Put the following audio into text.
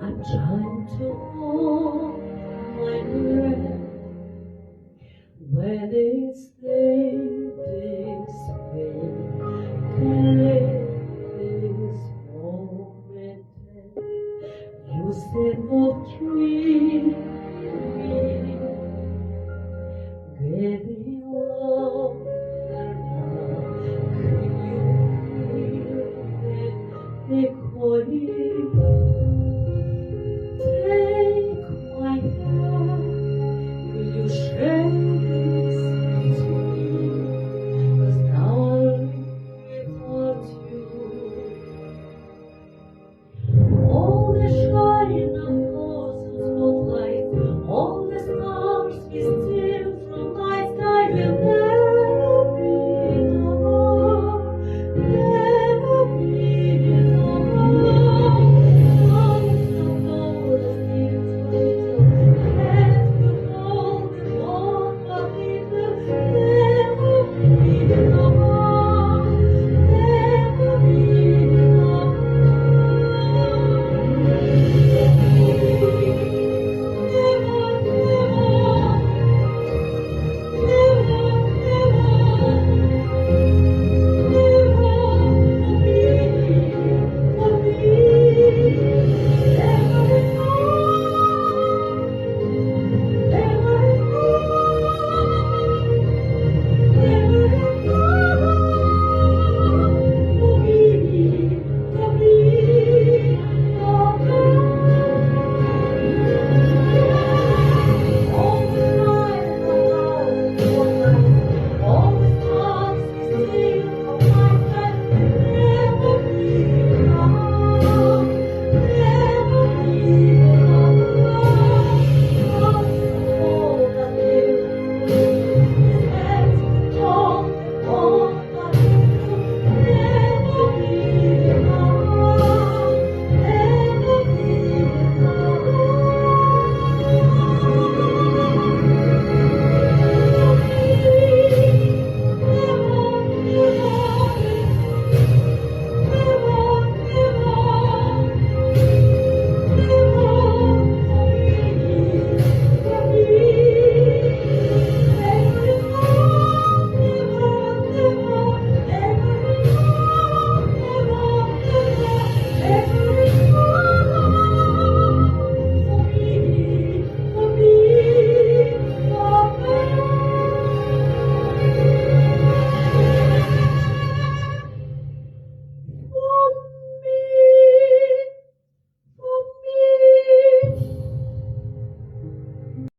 I'm trying to hold my breath when it's there this way to live this moment. You said not dream me, baby, love now. Can you feel it echoing? Take my hand, will you share this with me? 'Cause now I live without you. All the shine of thousand spotlights, all the stars we steal from night sky will never be enough, never be enough. Songs of gold as things little, hands will hold them all, but it will never be enough, never be enough. Never